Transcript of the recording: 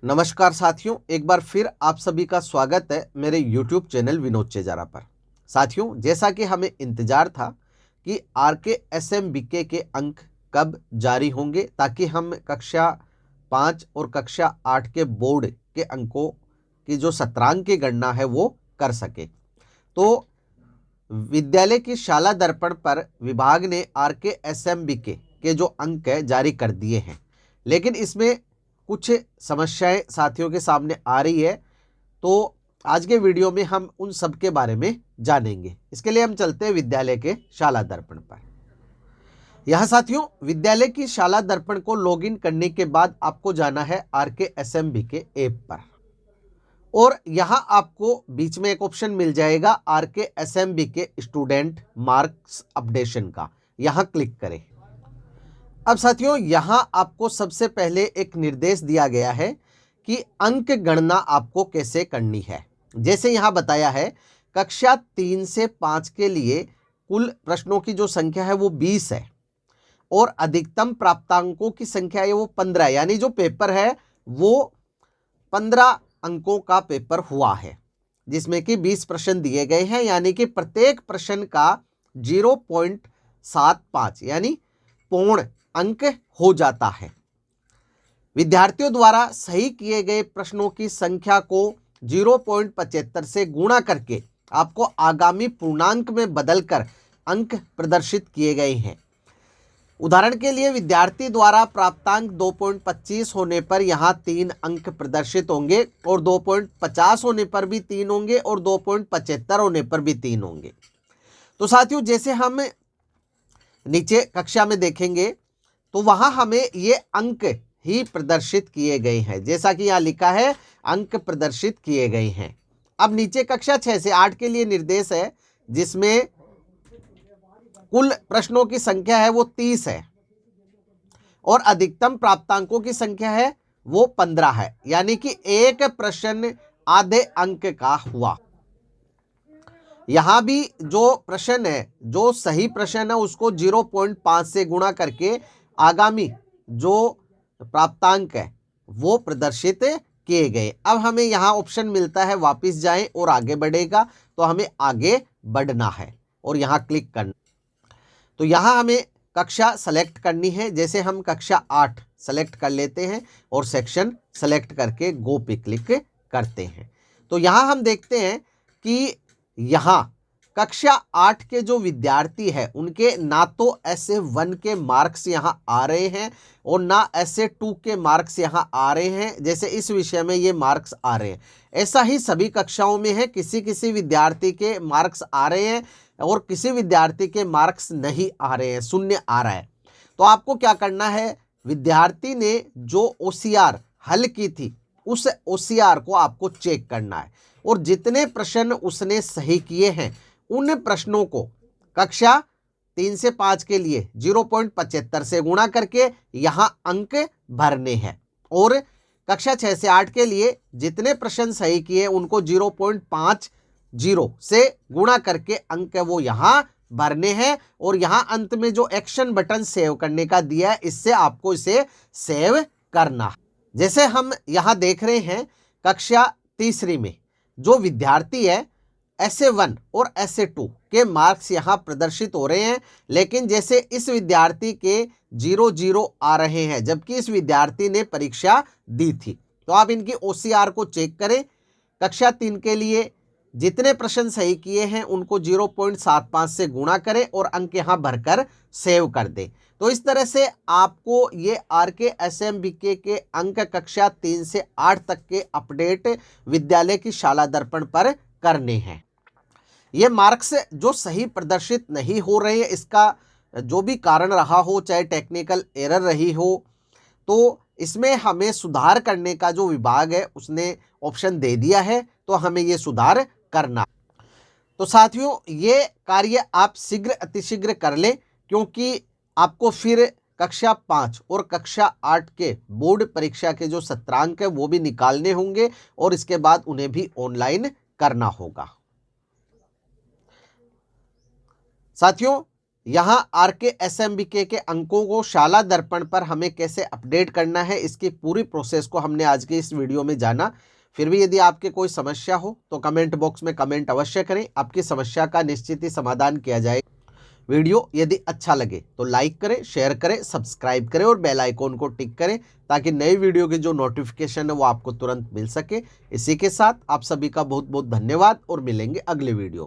नमस्कार साथियों, एक बार फिर आप सभी का स्वागत है मेरे YouTube चैनल विनोद चेजारा पर। साथियों, जैसा कि हमें इंतजार था कि RKSMBK के अंक कब जारी होंगे ताकि हम कक्षा 5 और कक्षा 8 के बोर्ड के अंकों की जो सत्रांक की गणना है वो कर सके। तो विद्यालय की शाला दर्पण पर विभाग ने RKSMBK के जो अंक है जारी कर दिए हैं, लेकिन इसमें कुछ समस्याएं साथियों के सामने आ रही है। तो आज के वीडियो में हम उन सब के बारे में जानेंगे। इसके लिए हम चलते हैं विद्यालय के शाला दर्पण पर। यहाँ साथियों, विद्यालय की शाला दर्पण को लॉगिन करने के बाद आपको जाना है RKSMBK ऐप पर, और यहाँ आपको बीच में एक ऑप्शन मिल जाएगा RKSMBK स्टूडेंट मार्क्स अपडेशन का। यहाँ क्लिक करें। अब साथियों, यहाँ आपको सबसे पहले एक निर्देश दिया गया है कि अंक गणना आपको कैसे करनी है। जैसे यहाँ बताया है, कक्षा 3 से 5 के लिए कुल प्रश्नों की जो संख्या है वो 20 है और अधिकतम प्राप्तांकों की संख्या है वो 15, यानी जो पेपर है वो 15 अंकों का पेपर हुआ है, जिसमें कि 20 प्रश्न दिए गए हैं, यानी कि प्रत्येक प्रश्न का 0.75 यानी पौन अंक हो जाता है। विद्यार्थियों द्वारा सही किए गए प्रश्नों की संख्या को 0.75 से गुणा करके आपको आगामी पूर्णांक में बदलकर अंक प्रदर्शित किए गए हैं। उदाहरण के लिए, विद्यार्थी द्वारा प्राप्तांक 2.25 होने पर यहाँ 3 अंक प्रदर्शित होंगे और 2.50 होने पर भी 3 होंगे और 2.75 होने पर भी 3 होंगे। तो साथियों, जैसे हम नीचे कक्षा में देखेंगे तो वहां हमें ये अंक ही प्रदर्शित किए गए हैं, जैसा कि यहाँ लिखा है अंक प्रदर्शित किए गए हैं। अब नीचे कक्षा 6 से 8 के लिए निर्देश है, जिसमें कुल प्रश्नों की संख्या है वो 30 है और अधिकतम प्राप्तांकों की संख्या है वो 15 है, यानी कि एक प्रश्न आधे अंक का हुआ। यहाँ भी जो प्रश्न है, जो सही प्रश्न है, उसको 0.5 से गुणा करके आगामी जो प्राप्तांक है वो प्रदर्शित किए गए। अब हमें यहाँ ऑप्शन मिलता है वापस जाएं और आगे बढ़ेगा, तो हमें आगे बढ़ना है और यहाँ क्लिक करना। तो यहाँ हमें कक्षा सेलेक्ट करनी है। जैसे हम कक्षा 8 सेलेक्ट कर लेते हैं और सेक्शन सेलेक्ट करके गो पे क्लिक करते हैं, तो यहाँ हम देखते हैं कि यहाँ कक्षा 8 के जो विद्यार्थी है उनके ना तो SA1 के मार्क्स यहाँ आ रहे हैं और ना SA2 के मार्क्स यहाँ आ रहे हैं। जैसे इस विषय में ये मार्क्स आ रहे हैं, ऐसा ही सभी कक्षाओं में है। किसी किसी विद्यार्थी के मार्क्स आ रहे हैं और किसी विद्यार्थी के मार्क्स नहीं आ रहे हैं, शून्य आ रहा है। तो आपको क्या करना है, विद्यार्थी ने जो OCR हल की थी उस OCR को आपको चेक करना है और जितने प्रश्न उसने सही किए हैं उन प्रश्नों को कक्षा 3 से 5 के लिए 0.75 से गुणा करके यहाँ अंक भरने हैं और कक्षा 6 से 8 के लिए जितने प्रश्न सही किए उनको 0.50 से गुणा करके अंक वो यहाँ भरने हैं। और यहाँ अंत में जो एक्शन बटन सेव करने का दिया है, इससे आपको इसे सेव करना। जैसे हम यहाँ देख रहे हैं, कक्षा तीसरी में जो विद्यार्थी है SA1 और SA2 के मार्क्स यहाँ प्रदर्शित हो रहे हैं, लेकिन जैसे इस विद्यार्थी के 0 आ रहे हैं, जबकि इस विद्यार्थी ने परीक्षा दी थी। तो आप इनकी OCR को चेक करें। कक्षा 3 के लिए जितने प्रश्न सही किए हैं उनको 0.75 से गुणा करें और अंक यहाँ भरकर सेव कर दें। तो इस तरह से आपको ये RKSMBK के अंक कक्षा 3 से 8 तक के अपडेट विद्यालय की शाला दर्पण पर करने हैं। ये मार्क्स जो सही प्रदर्शित नहीं हो रहे हैं, इसका जो भी कारण रहा हो, चाहे टेक्निकल एरर रही हो, तो इसमें हमें सुधार करने का जो विभाग है उसने ऑप्शन दे दिया है, तो हमें ये सुधार करना। तो साथियों, ये कार्य आप शीघ्र अतिशीघ्र कर लें, क्योंकि आपको फिर कक्षा 5 और कक्षा 8 के बोर्ड परीक्षा के जो सत्रांक है वो भी निकालने होंगे और इसके बाद उन्हें भी ऑनलाइन करना होगा। साथियों, यहाँ RK-SMBK के अंकों को शाला दर्पण पर हमें कैसे अपडेट करना है, इसकी पूरी प्रोसेस को हमने आज की इस वीडियो में जाना। फिर भी यदि आपके कोई समस्या हो तो कमेंट बॉक्स में कमेंट अवश्य करें, आपकी समस्या का निश्चित ही समाधान किया जाएगा। वीडियो यदि अच्छा लगे तो लाइक करें, शेयर करें, सब्सक्राइब करें और बेल आइकॉन को टिक करें ताकि नई वीडियो की जो नोटिफिकेशन है वो आपको तुरंत मिल सके। इसी के साथ आप सभी का बहुत बहुत धन्यवाद और मिलेंगे अगले वीडियो में।